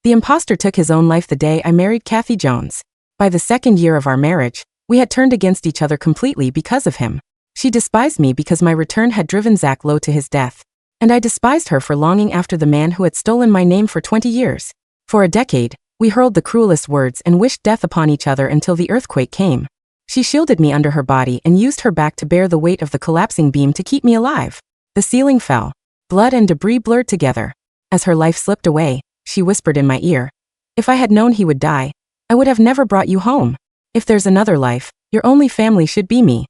The impostor took his own life the day I married Cathy Jones. By the second year of our marriage, we had turned against each other completely because of him. She despised me because my return had driven Zac Lowe to his death. And I despised her for longing after the man who had stolen my name for 20 years. For a decade, we hurled the cruelest words and wished death upon each other until the earthquake came. She shielded me under her body and used her back to bear the weight of the collapsing beam to keep me alive. The ceiling fell. Blood and debris blurred together. As her life slipped away, she whispered in my ear, "If I had known he would die, I would have never brought you home. If there's another life, your only family should be me."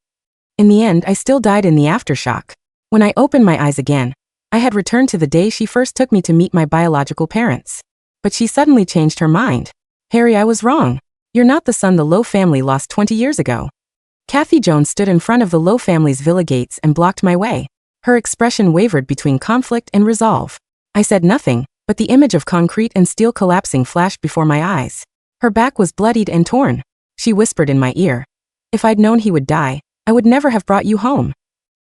In the end, I still died in the aftershock. When I opened my eyes again, I had returned to the day she first took me to meet my biological parents. But she suddenly changed her mind. "Harry, I was wrong. You're not the son the Lowe family lost 20 years ago." Cathy Jones stood in front of the Lowe family's villa gates and blocked my way. Her expression wavered between conflict and resolve. I said nothing, but the image of concrete and steel collapsing flashed before my eyes. Her back was bloodied and torn. She whispered in my ear, "If I'd known he would die, I would never have brought you home."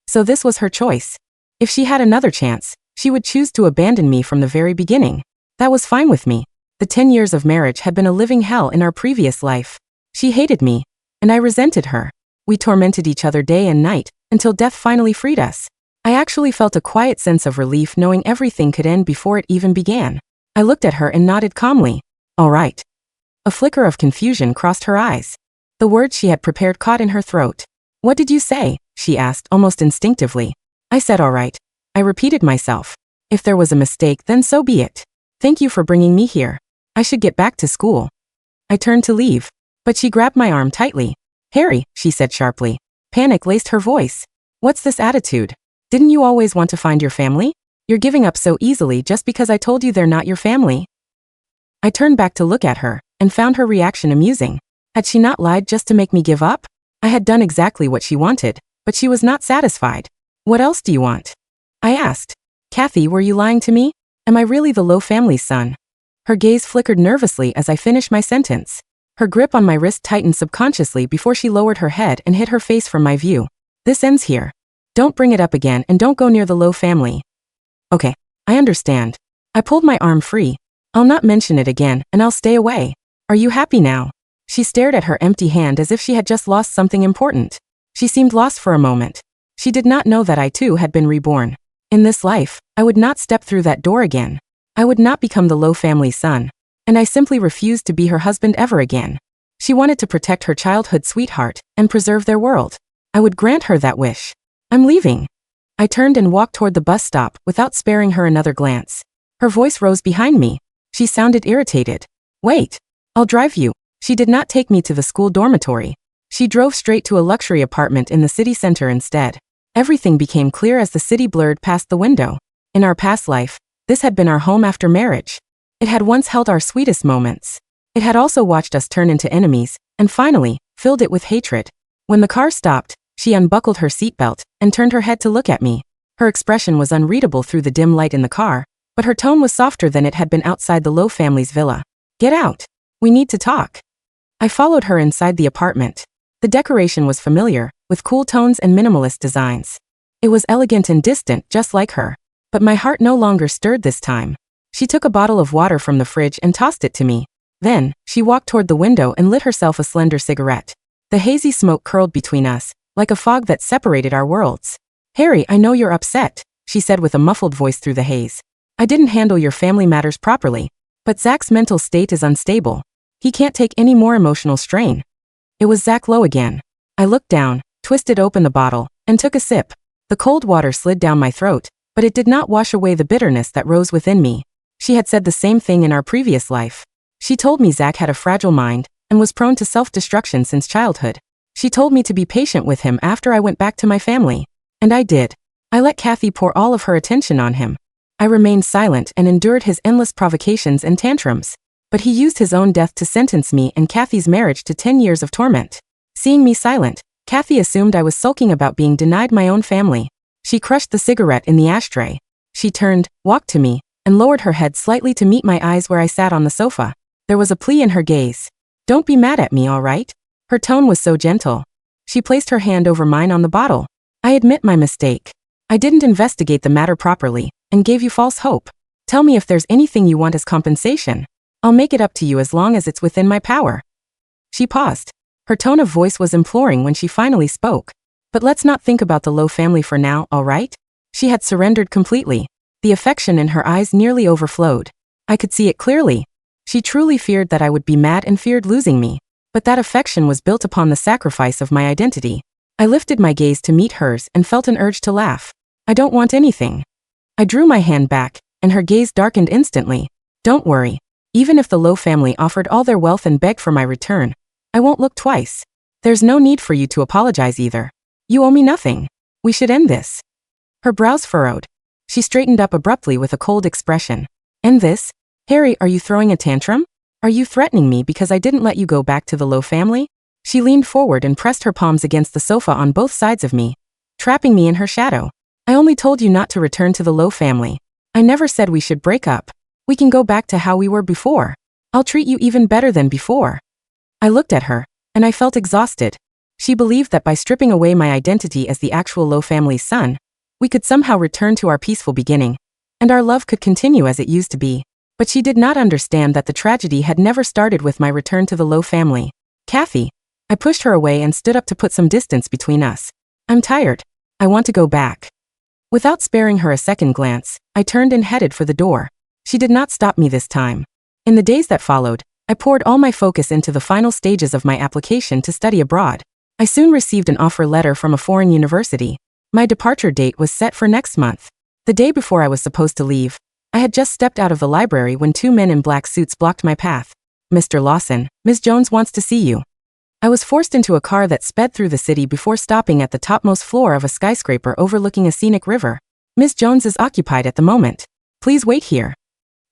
So this was her choice. If she had another chance, she would choose to abandon me from the very beginning. That was fine with me. The 10 years of marriage had been a living hell in our previous life. She hated me, and I resented her. We tormented each other day and night, until death finally freed us. I actually felt a quiet sense of relief knowing everything could end before it even began. I looked at her and nodded calmly. "All right." A flicker of confusion crossed her eyes. The words she had prepared caught in her throat. "What did you say?" she asked almost instinctively. I said all right. I repeated myself. If there was a mistake, then so be it. Thank you for bringing me here. I should get back to school. I turned to leave, but she grabbed my arm tightly. "Harry," she said sharply. Panic laced her voice. "What's this attitude? Didn't you always want to find your family? You're giving up so easily just because I told you they're not your family." I turned back to look at her, and found her reaction amusing. Had she not lied just to make me give up? I had done exactly what she wanted, but she was not satisfied. "What else do you want?" I asked. "Cathy, were you lying to me? Am I really the Lowe family's son?" Her gaze flickered nervously as I finished my sentence. Her grip on my wrist tightened subconsciously before she lowered her head and hid her face from my view. "This ends here. Don't bring it up again and don't go near the Lowe family." "Okay, I understand." I pulled my arm free. "I'll not mention it again and I'll stay away. Are you happy now?" She stared at her empty hand as if she had just lost something important. She seemed lost for a moment. She did not know that I too had been reborn. In this life, I would not step through that door again. I would not become the Lowe family's son. And I simply refused to be her husband ever again. She wanted to protect her childhood sweetheart and preserve their world. I would grant her that wish. "I'm leaving." I turned and walked toward the bus stop without sparing her another glance. Her voice rose behind me. She sounded irritated. "Wait. I'll drive you." She did not take me to the school dormitory. She drove straight to a luxury apartment in the city center instead. Everything became clear as the city blurred past the window. In our past life, this had been our home after marriage. It had once held our sweetest moments. It had also watched us turn into enemies, and finally, filled it with hatred. When the car stopped, she unbuckled her seatbelt and turned her head to look at me. Her expression was unreadable through the dim light in the car, but her tone was softer than it had been outside the Lowe family's villa. "Get out. We need to talk." I followed her inside the apartment. The decoration was familiar, with cool tones and minimalist designs. It was elegant and distant, just like her. But my heart no longer stirred this time. She took a bottle of water from the fridge and tossed it to me. Then, she walked toward the window and lit herself a slender cigarette. The hazy smoke curled between us, like a fog that separated our worlds. "Harry, I know you're upset," she said with a muffled voice through the haze. "I didn't handle your family matters properly. But Zac's mental state is unstable. He can't take any more emotional strain." It was Zac Lowe again. I looked down, twisted open the bottle, and took a sip. The cold water slid down my throat, but it did not wash away the bitterness that rose within me. She had said the same thing in our previous life. She told me Zac had a fragile mind and was prone to self-destruction since childhood. She told me to be patient with him after I went back to my family. And I did. I let Cathy pour all of her attention on him. I remained silent and endured his endless provocations and tantrums. But he used his own death to sentence me and Cathy's marriage to 10 years of torment. Seeing me silent, Cathy assumed I was sulking about being denied my own family. She crushed the cigarette in the ashtray. She turned, walked to me, and lowered her head slightly to meet my eyes where I sat on the sofa. There was a plea in her gaze. "Don't be mad at me, all right?" Her tone was so gentle. She placed her hand over mine on the bottle. "I admit my mistake. I didn't investigate the matter properly, and gave you false hope. Tell me if there's anything you want as compensation." I'll make it up to you as long as it's within my power. She paused. Her tone of voice was imploring when she finally spoke. But let's not think about the Lowe family for now, all right? She had surrendered completely. The affection in her eyes nearly overflowed. I could see it clearly. She truly feared that I would be mad and feared losing me. But that affection was built upon the sacrifice of my identity. I lifted my gaze to meet hers and felt an urge to laugh. I don't want anything. I drew my hand back, and her gaze darkened instantly. Don't worry. Even if the Lowe family offered all their wealth and begged for my return, I won't look twice. There's no need for you to apologize either. You owe me nothing. We should end this. Her brows furrowed. She straightened up abruptly with a cold expression. End this? Harry, are you throwing a tantrum? Are you threatening me because I didn't let you go back to the Lowe family? She leaned forward and pressed her palms against the sofa on both sides of me, trapping me in her shadow. I only told you not to return to the Lowe family. I never said we should break up. We can go back to how we were before. I'll treat you even better than before. I looked at her, and I felt exhausted. She believed that by stripping away my identity as the actual Lowe family's son, we could somehow return to our peaceful beginning, and our love could continue as it used to be. But she did not understand that the tragedy had never started with my return to the Lowe family. Cathy. I pushed her away and stood up to put some distance between us. I'm tired. I want to go back. Without sparing her a second glance, I turned and headed for the door. She did not stop me this time. In the days that followed, I poured all my focus into the final stages of my application to study abroad. I soon received an offer letter from a foreign university. My departure date was set for next month. The day before I was supposed to leave, I had just stepped out of the library when two men in black suits blocked my path. Mr. Lawson, Ms. Jones wants to see you. I was forced into a car that sped through the city before stopping at the topmost floor of a skyscraper overlooking a scenic river. Ms. Jones is occupied at the moment. Please wait here.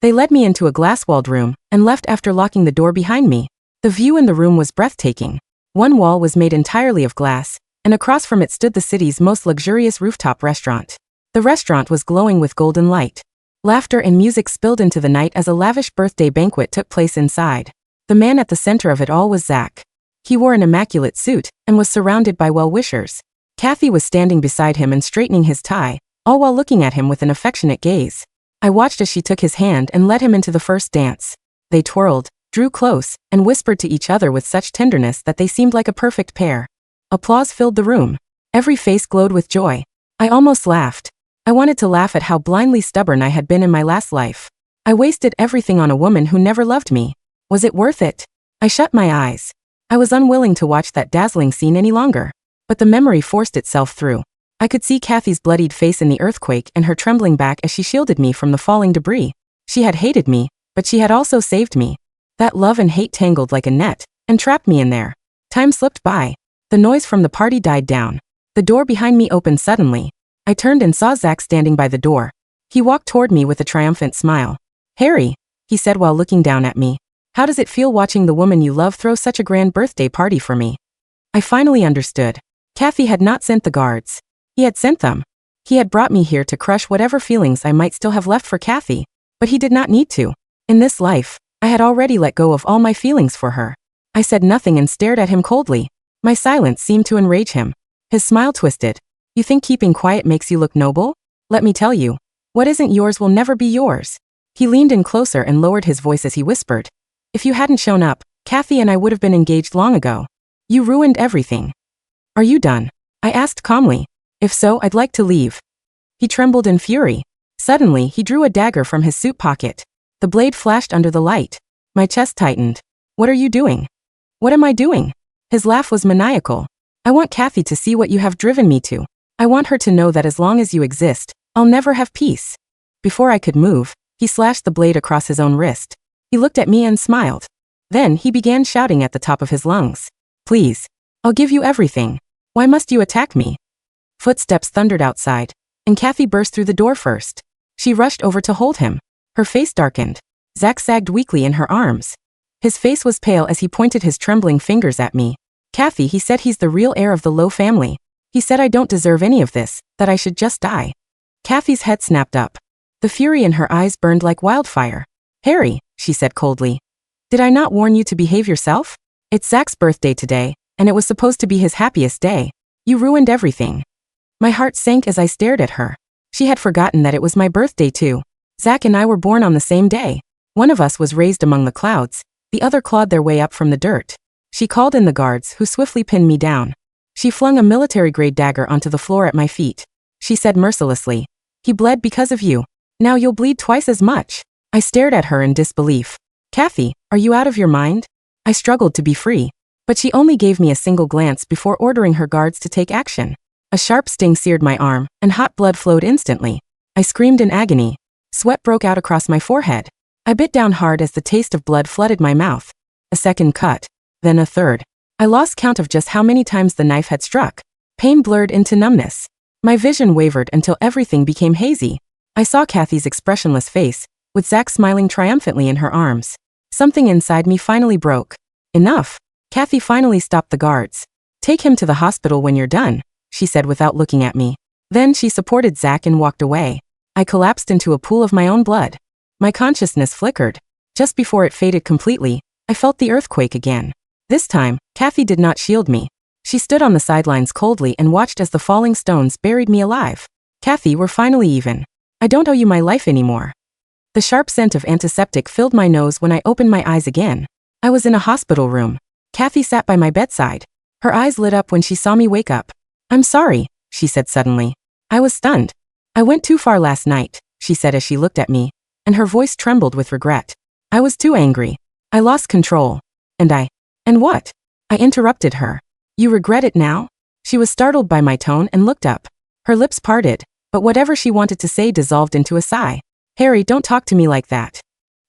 They led me into a glass-walled room and left after locking the door behind me. The view in the room was breathtaking. One wall was made entirely of glass, and across from it stood the city's most luxurious rooftop restaurant. The restaurant was glowing with golden light. Laughter and music spilled into the night as a lavish birthday banquet took place inside. The man at the center of it all was Zac. He wore an immaculate suit and was surrounded by well-wishers. Cathy was standing beside him and straightening his tie, all while looking at him with an affectionate gaze. I watched as she took his hand and led him into the first dance. They twirled, drew close, and whispered to each other with such tenderness that they seemed like a perfect pair. Applause filled the room. Every face glowed with joy. I almost laughed. I wanted to laugh at how blindly stubborn I had been in my last life. I wasted everything on a woman who never loved me. Was it worth it? I shut my eyes. I was unwilling to watch that dazzling scene any longer. But the memory forced itself through. I could see Cathy's bloodied face in the earthquake and her trembling back as she shielded me from the falling debris. She had hated me, but she had also saved me. That love and hate tangled like a net and trapped me in there. Time slipped by. The noise from the party died down. The door behind me opened suddenly. I turned and saw Zac standing by the door. He walked toward me with a triumphant smile. Harry, he said while looking down at me. How does it feel watching the woman you love throw such a grand birthday party for me? I finally understood. Cathy had not sent the guards. He had sent them. He had brought me here to crush whatever feelings I might still have left for Cathy. But he did not need to. In this life, I had already let go of all my feelings for her. I said nothing and stared at him coldly. My silence seemed to enrage him. His smile twisted. You think keeping quiet makes you look noble? Let me tell you. What isn't yours will never be yours. He leaned in closer and lowered his voice as he whispered. If you hadn't shown up, Cathy and I would have been engaged long ago. You ruined everything. Are you done? I asked calmly. If so, I'd like to leave. He trembled in fury. Suddenly, he drew a dagger from his suit pocket. The blade flashed under the light. My chest tightened. What are you doing? What am I doing? His laugh was maniacal. I want Cathy to see what you have driven me to. I want her to know that as long as you exist, I'll never have peace. Before I could move, he slashed the blade across his own wrist. He looked at me and smiled. Then he began shouting at the top of his lungs. Please. I'll give you everything. Why must you attack me? Footsteps thundered outside, and Cathy burst through the door first. She rushed over to hold him. Her face darkened. Zac sagged weakly in her arms. His face was pale as he pointed his trembling fingers at me. Cathy, he said he's the real heir of the Lowe family. He said I don't deserve any of this, that I should just die. Cathy's head snapped up. The fury in her eyes burned like wildfire. Harry, she said coldly. Did I not warn you to behave yourself? It's Zac's birthday today, and it was supposed to be his happiest day. You ruined everything. My heart sank as I stared at her. She had forgotten that it was my birthday too. Zac and I were born on the same day. One of us was raised among the clouds, the other clawed their way up from the dirt. She called in the guards, who swiftly pinned me down. She flung a military-grade dagger onto the floor at my feet. She said mercilessly, "He bled because of you. Now you'll bleed twice as much." I stared at her in disbelief. "Cathy, are you out of your mind?" I struggled to be free, but she only gave me a single glance before ordering her guards to take action. A sharp sting seared my arm, and hot blood flowed instantly. I screamed in agony. Sweat broke out across my forehead. I bit down hard as the taste of blood flooded my mouth. A second cut, then a third. I lost count of just how many times the knife had struck. Pain blurred into numbness. My vision wavered until everything became hazy. I saw Cathy's expressionless face, with Zac smiling triumphantly in her arms. Something inside me finally broke. Enough. Cathy finally stopped the guards. "Take him to the hospital when you're done," she said without looking at me. Then she supported Zac and walked away. I collapsed into a pool of my own blood. My consciousness flickered. Just before it faded completely, I felt the earthquake again. This time, Cathy did not shield me. She stood on the sidelines coldly and watched as the falling stones buried me alive. "Cathy, we're finally even. I don't owe you my life anymore." The sharp scent of antiseptic filled my nose when I opened my eyes again. I was in a hospital room. Cathy sat by my bedside. Her eyes lit up when she saw me wake up. "I'm sorry," she said suddenly. I was stunned. "I went too far last night," she said as she looked at me, and her voice trembled with regret. "I was too angry. I lost control. And what?" I interrupted her. "You regret it now?" She was startled by my tone and looked up. Her lips parted, but whatever she wanted to say dissolved into a sigh. "Harry, don't talk to me like that,"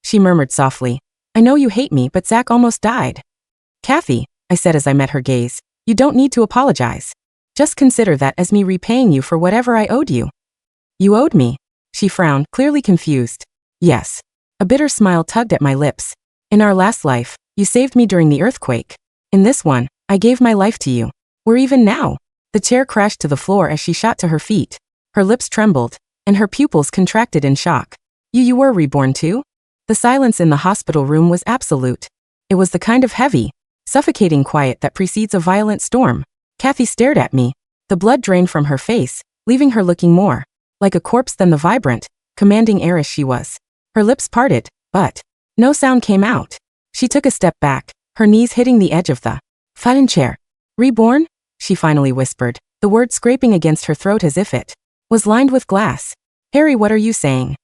she murmured softly. "I know you hate me, but Zac almost died." "Cathy," I said as I met her gaze, "you don't need to apologize. Just consider that as me repaying you for whatever I owed you." "You owed me?" She frowned, clearly confused. "Yes." A bitter smile tugged at my lips. "In our last life, you saved me during the earthquake. In this one, I gave my life to you. We're even now." The chair crashed to the floor as she shot to her feet. Her lips trembled, and her pupils contracted in shock. You were reborn too?" The silence in the hospital room was absolute. It was the kind of heavy, suffocating quiet that precedes a violent storm. Cathy stared at me. The blood drained from her face, leaving her looking more like a corpse than the vibrant, commanding heiress she was. Her lips parted, but no sound came out. She took a step back, her knees hitting the edge of the fallen chair. "Reborn?" she finally whispered, the word scraping against her throat as if it was lined with glass. "Harry, what are you saying?"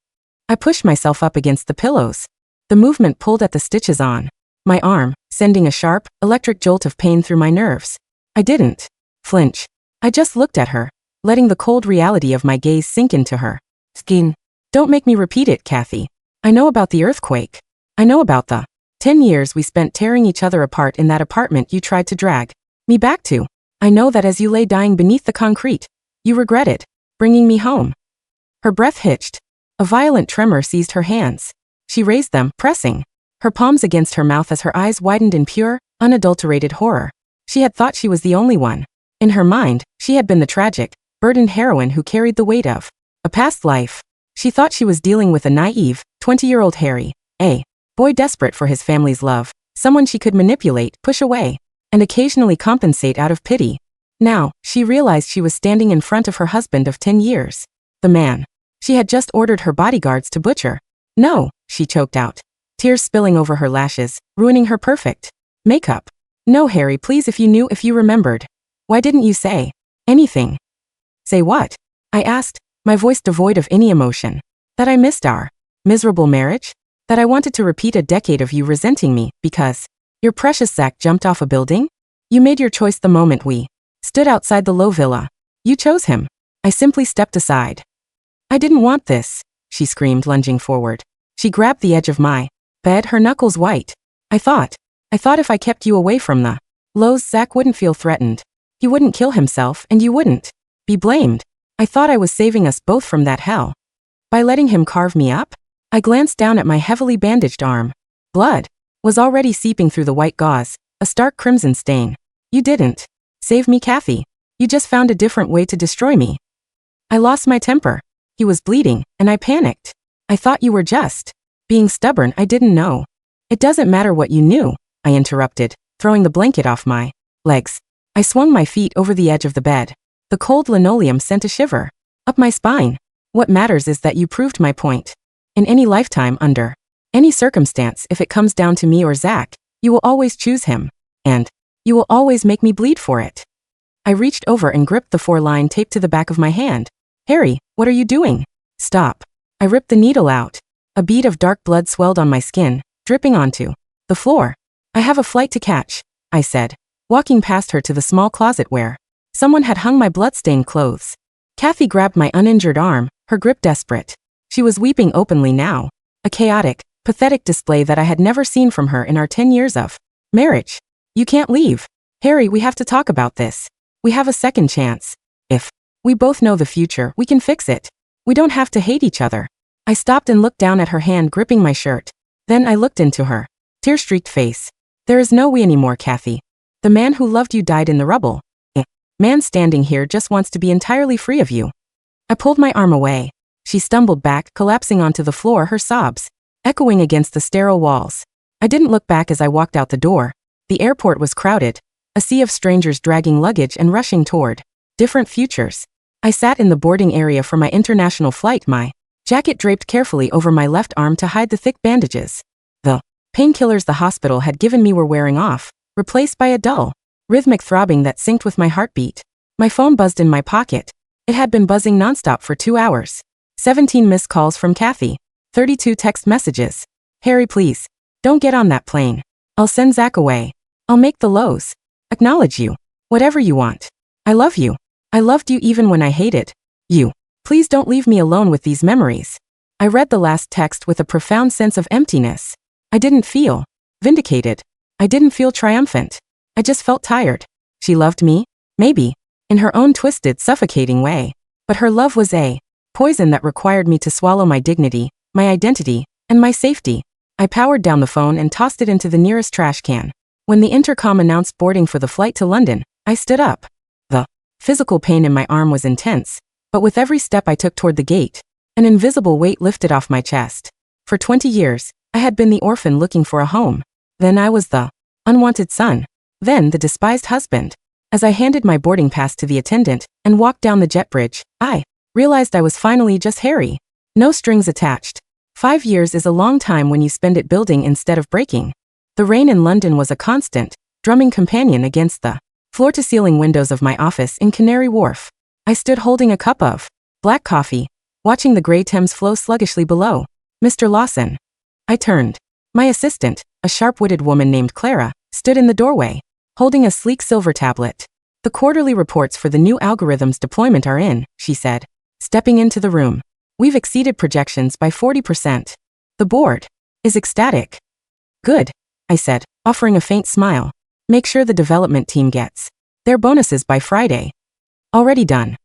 I pushed myself up against the pillows. The movement pulled at the stitches on my arm, sending a sharp, electric jolt of pain through my nerves. I didn't flinch. I just looked at her, letting the cold reality of my gaze sink into her skin. "Don't make me repeat it, Cathy. I know about the earthquake. I know about the 10 years we spent tearing each other apart in that apartment you tried to drag me back to. I know that as you lay dying beneath the concrete, you regretted bringing me home." Her breath hitched. A violent tremor seized her hands. She raised them, pressing her palms against her mouth as her eyes widened in pure, unadulterated horror. She had thought she was the only one. In her mind, she had been the tragic, burdened heroine who carried the weight of a past life. She thought she was dealing with a naive, 20-year-old Harry, a boy desperate for his family's love, someone she could manipulate, push away, and occasionally compensate out of pity. Now, she realized she was standing in front of her husband of 10 years. The man she had just ordered her bodyguards to butcher. "No," she choked out, tears spilling over her lashes, ruining her perfect makeup. "No, Harry, please, if you remembered. Why didn't you say anything?" "Say what?" I asked, my voice devoid of any emotion. "That I missed our miserable marriage? That I wanted to repeat a decade of you resenting me because your precious Zac jumped off a building? You made your choice the moment we stood outside the Lowe villa. You chose him. I simply stepped aside." "I didn't want this," she screamed, lunging forward. She grabbed the edge of my bed, her knuckles white. I thought if I kept you away from the Lowe's, Zac wouldn't feel threatened. He wouldn't kill himself and you wouldn't be blamed. I thought I was saving us both from that hell. By letting him carve me up?" I glanced down at my heavily bandaged arm. Blood was already seeping through the white gauze, a stark crimson stain. "You didn't save me, Cathy. You just found a different way to destroy me." I lost my temper. He was bleeding, and I panicked. "I thought you were just being stubborn. I didn't know." "It doesn't matter what you knew," I interrupted, throwing the blanket off my legs. I swung my feet over the edge of the bed. The cold linoleum sent a shiver up my spine. "What matters is that you proved my point. In any lifetime under Any circumstance, if it comes down to me or Zac, you will always choose him. And you will always make me bleed for it. I reached over and gripped the 4-line tape to the back of my hand. Harry, what are you doing? Stop. I ripped the needle out. A bead of dark blood swelled on my skin, dripping onto the floor. I have a flight to catch, I said, walking past her to the small closet where someone had hung my blood-stained clothes. Cathy grabbed my uninjured arm, her grip desperate. She was weeping openly now, a chaotic, pathetic display that I had never seen from her in our 10 years of marriage. You can't leave. Harry, we have to talk about this. We have a second chance. If we both know the future, we can fix it. We don't have to hate each other. I stopped and looked down at her hand gripping my shirt. Then I looked into her tear-streaked face. There is no we anymore, Cathy. The man who loved you died in the rubble. Man standing here just wants to be entirely free of you. I pulled my arm away. She stumbled back, collapsing onto the floor, her sobs echoing against the sterile walls. I didn't look back as I walked out the door. The airport was crowded, a sea of strangers dragging luggage and rushing toward different futures. I sat in the boarding area for my international flight, my jacket draped carefully over my left arm to hide the thick bandages. The painkillers the hospital had given me were wearing off, replaced by a dull, rhythmic throbbing that synced with my heartbeat. My phone buzzed in my pocket. It had been buzzing nonstop for 2 hours. 17 missed calls from Cathy. 32 text messages. Harry, please. Don't get on that plane. I'll send Zac away. I'll make the lows acknowledge you. Whatever you want. I love you. I loved you even when I hated you. Please don't leave me alone with these memories. I read the last text with a profound sense of emptiness. I didn't feel vindicated. I didn't feel triumphant. I just felt tired. She loved me? Maybe. In her own twisted, suffocating way. But her love was a poison that required me to swallow my dignity, my identity, and my safety. I powered down the phone and tossed it into the nearest trash can. When the intercom announced boarding for the flight to London, I stood up. The physical pain in my arm was intense, but with every step I took toward the gate, an invisible weight lifted off my chest. For 20 years, I had been the orphan looking for a home. Then I was the unwanted son. Then the despised husband. As I handed my boarding pass to the attendant and walked down the jet bridge, I realized I was finally just Harry. No strings attached. 5 years is a long time when you spend it building instead of breaking. The rain in London was a constant, drumming companion against the floor-to-ceiling windows of my office in Canary Wharf. I stood holding a cup of black coffee, watching the grey Thames flow sluggishly below. Mr. Lawson. I turned. My assistant, a sharp-witted woman named Clara, stood in the doorway, holding a sleek silver tablet. The quarterly reports for the new algorithms deployment are in, she said, stepping into the room. We've exceeded projections by 40%. The board is ecstatic. Good, I said, offering a faint smile. Make sure the development team gets their bonuses by Friday. Already done.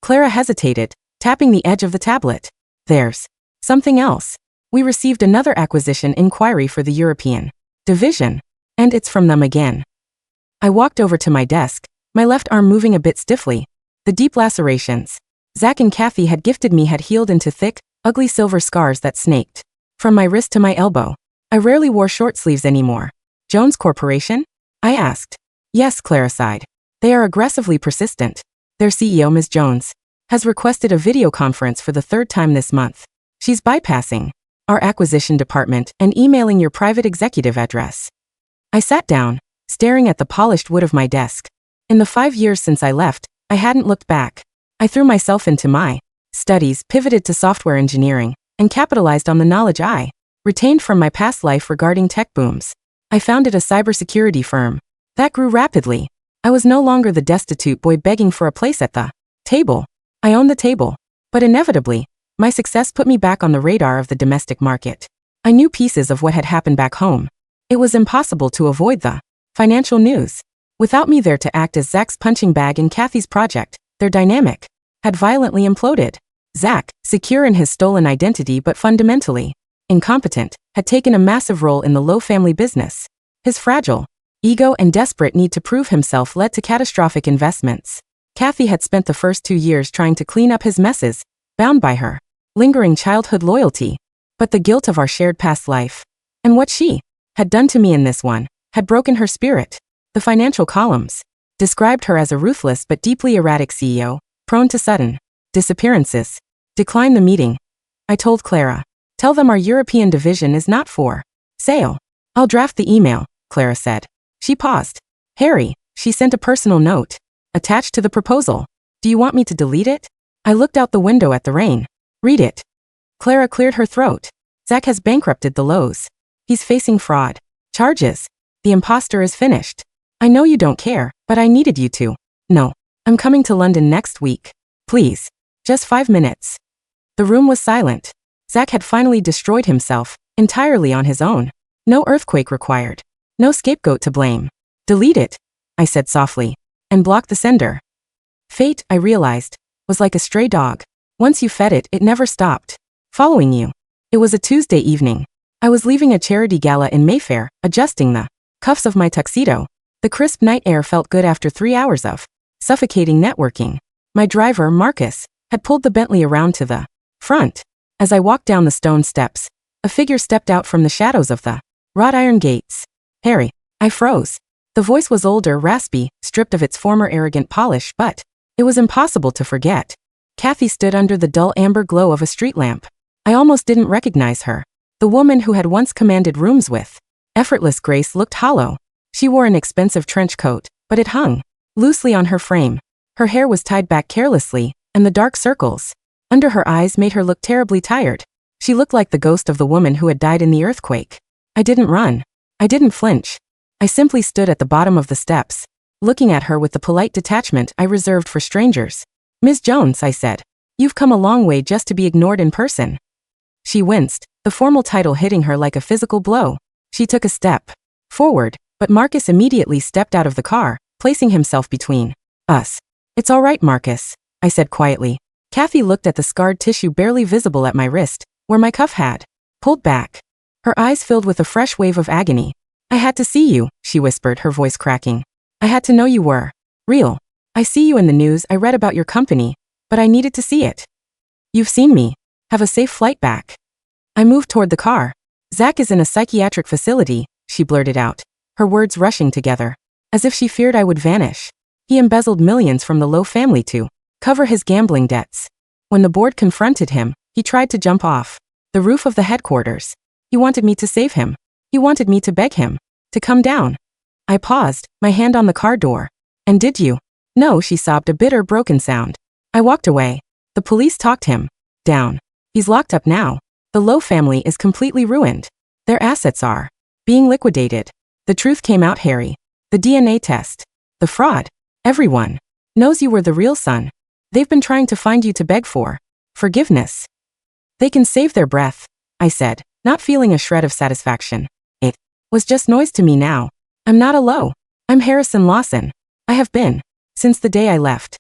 Clara hesitated, tapping the edge of the tablet. There's something else. We received another acquisition inquiry for the European division, and it's from them again. I walked over to my desk, my left arm moving a bit stiffly. The deep lacerations Zac and Cathy had gifted me had healed into thick, ugly silver scars that snaked from my wrist to my elbow. I rarely wore short sleeves anymore. Jones Corporation? I asked. Yes, Clara sighed. They are aggressively persistent. Their CEO, Ms. Jones, has requested a video conference for the 3rd time this month. She's bypassing our acquisition department and emailing your private executive address. I sat down, staring at the polished wood of my desk. In the 5 years since I left, I hadn't looked back. I threw myself into my studies, pivoted to software engineering, and capitalized on the knowledge I retained from my past life regarding tech booms. I founded a cybersecurity firm that grew rapidly. I was no longer the destitute boy begging for a place at the table. I owned the table. But inevitably, my success put me back on the radar of the domestic market. I knew pieces of what had happened back home. It was impossible to avoid the financial news. Without me there to act as Zac's punching bag in Cathy's project, their dynamic had violently imploded. Zac, secure in his stolen identity but fundamentally incompetent, had taken a massive role in the Lowe family business. His fragile ego and desperate need to prove himself led to catastrophic investments. Cathy had spent the first 2 years trying to clean up his messes, bound by her lingering childhood loyalty. But the guilt of our shared past life, and what she had done to me in this one, had broken her spirit. The financial columns described her as a ruthless but deeply erratic CEO, prone to sudden disappearances. Decline the meeting, I told Clara. Tell them our European division is not for sale. I'll draft the email, Clara said. She paused. Harry, she sent a personal note attached to the proposal. Do you want me to delete it? I looked out the window at the rain. Read it. Clara cleared her throat. Zac has bankrupted the Lows. He's facing fraud charges. The impostor is finished. I know you don't care, but I needed you to. No. I'm coming to London next week. Please. Just 5 minutes. The room was silent. Zac had finally destroyed himself, entirely on his own. No earthquake required. No scapegoat to blame. Delete it, I said softly, and block the sender. Fate, I realized, was like a stray dog. Once you fed it, it never stopped following you. It was a Tuesday evening. I was leaving a charity gala in Mayfair, adjusting the cuffs of my tuxedo. The crisp night air felt good after 3 hours of suffocating networking. My driver, Marcus, had pulled the Bentley around to the front. As I walked down the stone steps, a figure stepped out from the shadows of the wrought iron gates. Harry. I froze. The voice was older, raspy, stripped of its former arrogant polish, but it was impossible to forget. Cathy stood under the dull amber glow of a street lamp. I almost didn't recognize her. The woman who had once commanded rooms with effortless grace looked hollow. She wore an expensive trench coat, but it hung loosely on her frame. Her hair was tied back carelessly, and the dark circles under her eyes made her look terribly tired. She looked like the ghost of the woman who had died in the earthquake. I didn't run. I didn't flinch. I simply stood at the bottom of the steps, looking at her with the polite detachment I reserved for strangers. Ms. Jones, I said, you've come a long way just to be ignored in person. She winced, the formal title hitting her like a physical blow. She took a step forward, but Marcus immediately stepped out of the car, placing himself between us. It's all right, Marcus, I said quietly. Cathy looked at the scarred tissue barely visible at my wrist, where my cuff had pulled back. Her eyes filled with a fresh wave of agony. I had to see you, she whispered, her voice cracking. I had to know you were real. I see you in the news, I read about your company, but I needed to see it. You've seen me. Have a safe flight back. I moved toward the car. Zac is in a psychiatric facility, she blurted out, her words rushing together, as if she feared I would vanish. He embezzled millions from the Lowe family to cover his gambling debts. When the board confronted him, he tried to jump off the roof of the headquarters. He wanted me to save him. He wanted me to beg him to come down. I paused, my hand on the car door. And did you? No, she sobbed, a bitter, broken sound. I walked away. The police talked him down. He's locked up now. The Lowe family is completely ruined. Their assets are being liquidated. The truth came out, Harry. The DNA test. The fraud. Everyone knows you were the real son. They've been trying to find you to beg for forgiveness. They can save their breath, I said, not feeling a shred of satisfaction. It was just noise to me now. I'm not a Lowe. I'm Harrison Lawson. I have been since the day I left.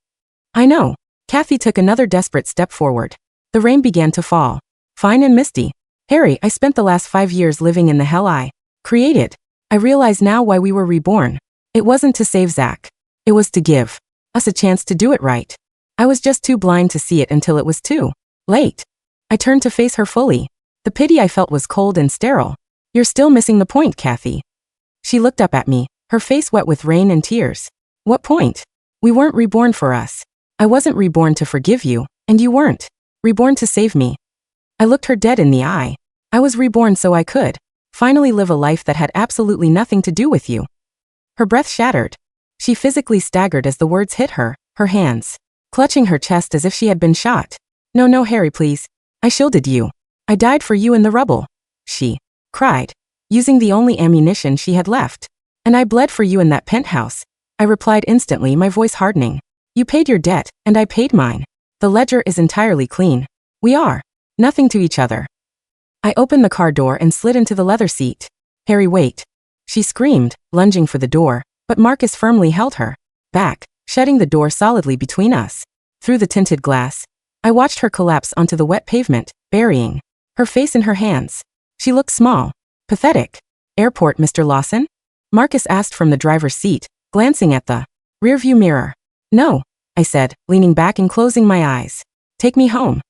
I know. Cathy took another desperate step forward. The rain began to fall. Fine and misty. Harry, I spent the last 5 years living in the hell I created. I realize now why we were reborn. It wasn't to save Zac. It was to give us a chance to do it right. I was just too blind to see it until it was too late. I turned to face her fully. The pity I felt was cold and sterile. You're still missing the point, Cathy. She looked up at me, her face wet with rain and tears. What point? We weren't reborn for us. I wasn't reborn to forgive you, and you weren't reborn to save me. I looked her dead in the eye. I was reborn so I could finally live a life that had absolutely nothing to do with you. Her breath shattered. She physically staggered as the words hit her, her hands clutching her chest as if she had been shot. No, Harry, please. I shielded you. I died for you in the rubble. She cried, using the only ammunition she had left. And I bled for you in that penthouse. I replied instantly, my voice hardening. You paid your debt, and I paid mine. The ledger is entirely clean. We are nothing to each other. I opened the car door and slid into the leather seat. Harry, wait. She screamed, lunging for the door, but Marcus firmly held her back, shutting the door solidly between us. Through the tinted glass, I watched her collapse onto the wet pavement, burying her face in her hands. She looked small, pathetic. Airport, Mr. Lawson? Marcus asked from the driver's seat, glancing at the rearview mirror. No, I said, leaning back and closing my eyes. Take me home.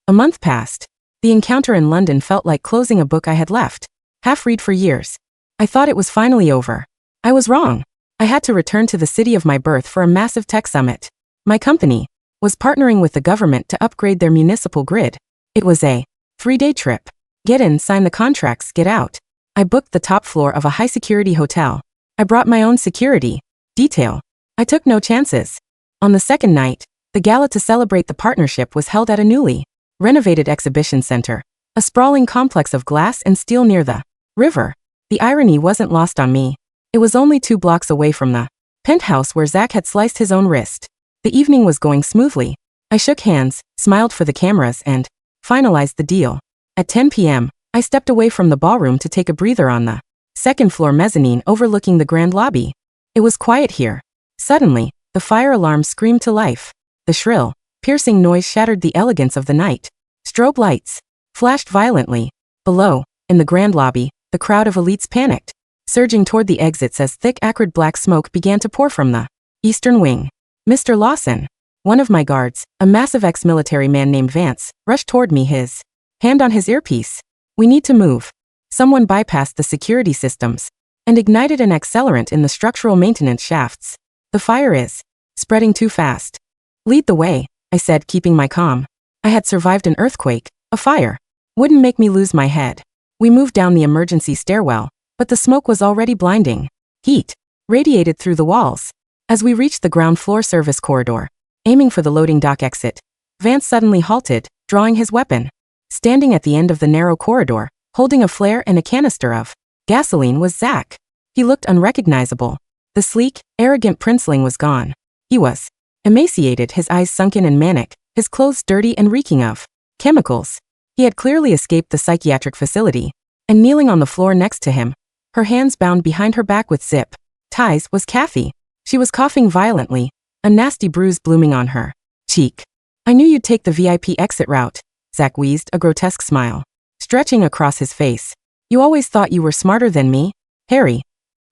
A month passed. The encounter in London felt like closing a book I had left half-read for years. I thought it was finally over. I was wrong. I had to return to the city of my birth for a massive tech summit. My company was partnering with the government to upgrade their municipal grid. It was a 3-day trip. Get in, sign the contracts, get out. I booked the top floor of a high-security hotel. I brought my own security. Detail. I took no chances. On the second night, the gala to celebrate the partnership was held at a newly renovated exhibition center, a sprawling complex of glass and steel near the river. The irony wasn't lost on me. It was only 2 blocks away from the penthouse where Zac had sliced his own wrist. The evening was going smoothly. I shook hands, smiled for the cameras, and finalized the deal. At 10 p.m., I stepped away from the ballroom to take a breather on the second-floor mezzanine overlooking the grand lobby. It was quiet here. Suddenly, the fire alarm screamed to life. The shrill, piercing noise shattered the elegance of the night. Strobe lights flashed violently. Below, in the grand lobby, the crowd of elites panicked, surging toward the exits as thick acrid black smoke began to pour from the eastern wing. Mr. Lawson, one of my guards, a massive ex-military man named Vance, rushed toward me, his hand on his earpiece. We need to move. Someone bypassed the security systems and ignited an accelerant in the structural maintenance shafts. The fire is spreading too fast. Lead the way, I said, keeping my calm. I had survived an earthquake. A fire wouldn't make me lose my head. We moved down the emergency stairwell, but the smoke was already blinding. Heat radiated through the walls. As we reached the ground floor service corridor, aiming for the loading dock exit, Vance suddenly halted, drawing his weapon. Standing at the end of the narrow corridor, holding a flare and a canister of gasoline, was Zac. He looked unrecognizable. The sleek, arrogant princeling was gone. He was emaciated, his eyes sunken and manic, his clothes dirty and reeking of chemicals. He had clearly escaped the psychiatric facility. And kneeling on the floor next to him, her hands bound behind her back with zip ties, was Cathy. She was coughing violently, a nasty bruise blooming on her cheek. I knew you'd take the VIP exit route, Zac wheezed, a grotesque smile stretching across his face. You always thought you were smarter than me, Harry.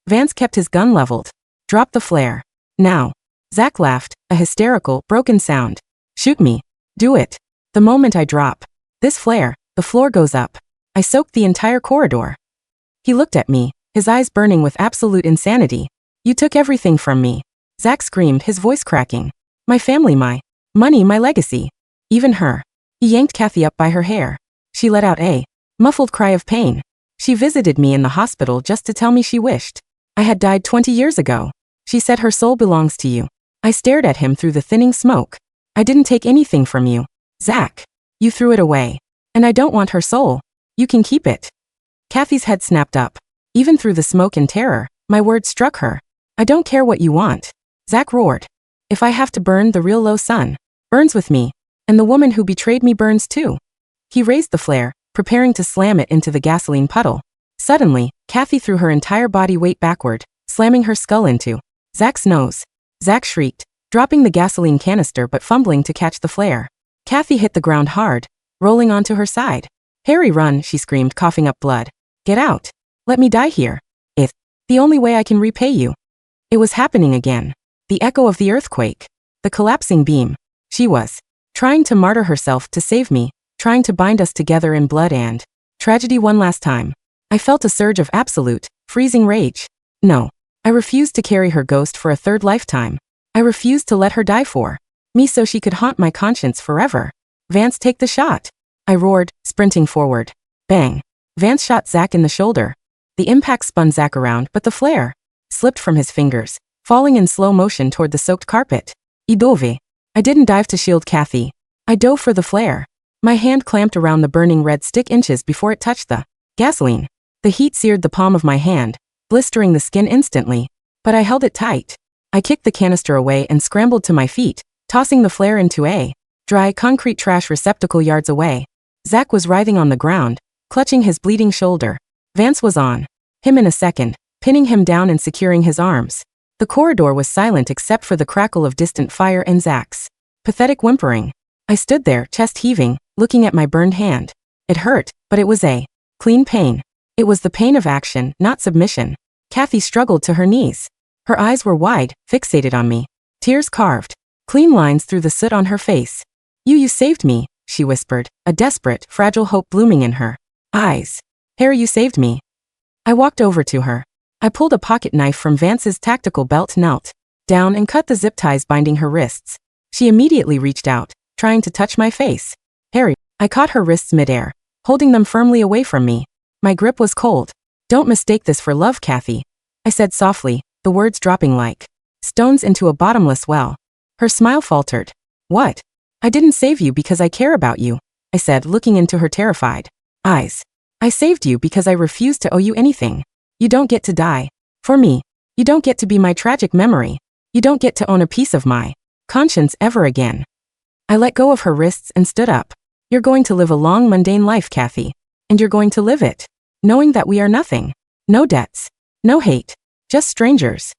Vance kept his gun leveled. Drop the flare. Now. Zac laughed, a hysterical, broken sound. Shoot me. Do it. The moment I drop this flare, the floor goes up. I soaked the entire corridor. He looked at me, his eyes burning with absolute insanity. You took everything from me. Zac screamed, his voice cracking. My family, my money, my legacy. Even her. He yanked Cathy up by her hair. She let out a muffled cry of pain. She visited me in the hospital just to tell me she wished I had died 20 years ago. She said her soul belongs to you. I stared at him through the thinning smoke. I didn't take anything from you, Zac. You threw it away. And I don't want her soul. You can keep it. Cathy's head snapped up. Even through the smoke and terror, my words struck her. I don't care what you want. Zac roared. If I have to burn, the real Lowe son burns with me. And the woman who betrayed me burns too. He raised the flare, preparing to slam it into the gasoline puddle. Suddenly, Cathy threw her entire body weight backward, slamming her skull into Zac's nose. Zac shrieked, dropping the gasoline canister but fumbling to catch the flare. Cathy hit the ground hard, rolling onto her side. Harry, run, she screamed, coughing up blood. Get out. Let me die here. It's the only way I can repay you. It was happening again. The echo of the earthquake. The collapsing beam. She was trying to martyr herself to save me, trying to bind us together in blood and tragedy one last time. I felt a surge of absolute, freezing rage. No. I refused to carry her ghost for a third lifetime. I refused to let her die for me so she could haunt my conscience forever. Vance, take the shot. I roared, sprinting forward. Bang. Vance shot Zac in the shoulder. The impact spun Zac around, but the flare slipped from his fingers, falling in slow motion toward the soaked carpet. I dove. I didn't dive to shield Cathy. I dove for the flare. My hand clamped around the burning red stick inches before it touched the gasoline. The heat seared the palm of my hand, blistering the skin instantly, but I held it tight. I kicked the canister away and scrambled to my feet, tossing the flare into a dry concrete trash receptacle yards away. Zac was writhing on the ground, clutching his bleeding shoulder. Vance was on him in a second, pinning him down and securing his arms. The corridor was silent except for the crackle of distant fire and Zac's pathetic whimpering. I stood there, chest heaving, looking at my burned hand. It hurt, but it was a clean pain. It was the pain of action, not submission. Cathy struggled to her knees. Her eyes were wide, fixated on me. Tears carved clean lines through the soot on her face. You saved me, she whispered, a desperate, fragile hope blooming in her eyes. Harry, you saved me. I walked over to her. I pulled a pocket knife from Vance's tactical belt, knelt down and cut the zip ties binding her wrists. She immediately reached out, trying to touch my face. Harry, I caught her wrists midair. holding them firmly away from me. My grip was cold. Don't mistake this for love, Cathy, I said softly, the words dropping like stones into a bottomless well. Her smile faltered. What? I didn't save you because I care about you, I said, looking into her terrified eyes. I saved you because I refuse to owe you anything. You don't get to die. For me. You don't get to be my tragic memory. You don't get to own a piece of my conscience ever again. I let go of her wrists and stood up. You're going to live a long, mundane life, Cathy. And you're going to live it, knowing that we are nothing. No debts. No hate. Just strangers.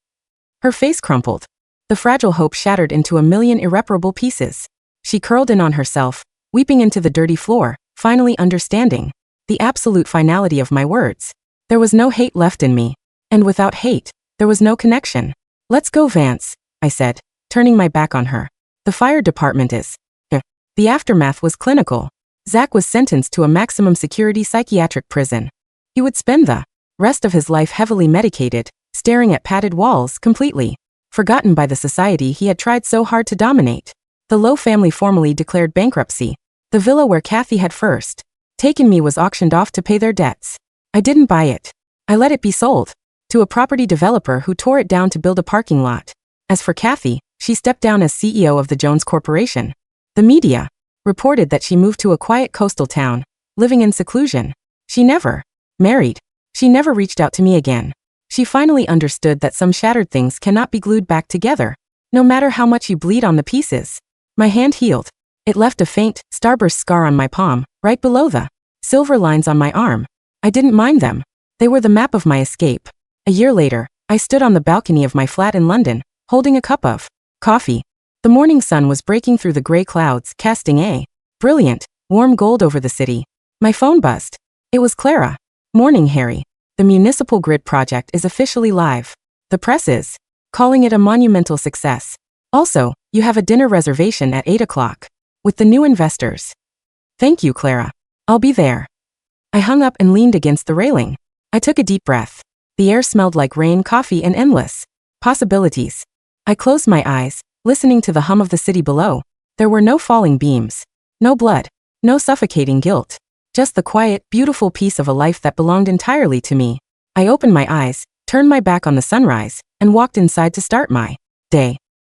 Her face crumpled. The fragile hope shattered into a million irreparable pieces. She curled in on herself, weeping into the dirty floor, finally understanding the absolute finality of my words. There was no hate left in me. And without hate, there was no connection. Let's go, Vance, I said, turning my back on her. The fire department is. The aftermath was clinical. Zac was sentenced to a maximum security psychiatric prison. He would spend the rest of his life heavily medicated, staring at padded walls, completely forgotten by the society he had tried so hard to dominate. The Lowe family formally declared bankruptcy. The villa where Cathy had first taken me was auctioned off to pay their debts. I didn't buy it. I let it be sold to a property developer who tore it down to build a parking lot. As for Cathy, she stepped down as CEO of the Jones Corporation. The media reported that she moved to a quiet coastal town, living in seclusion. She never married. She never reached out to me again. She finally understood that some shattered things cannot be glued back together, no matter how much you bleed on the pieces. My hand healed. It left a faint, starburst scar on my palm, right below the silver lines on my arm. I didn't mind them. They were the map of my escape. A year later, I stood on the balcony of my flat in London, holding a cup of coffee. The morning sun was breaking through the gray clouds, casting a brilliant, warm gold over the city. My phone buzzed. It was Clara. Morning, Harry. The municipal grid project is officially live. The press is calling it a monumental success. Also, you have a dinner reservation at 8 o'clock with the new investors. Thank you, Clara. I'll be there. I hung up and leaned against the railing. I took a deep breath. The air smelled like rain, coffee, and endless possibilities. I closed my eyes, listening to the hum of the city below. There were no falling beams, no blood, no suffocating guilt. Just the quiet, beautiful piece of a life that belonged entirely to me. I opened my eyes, turned my back on the sunrise, and walked inside to start my day.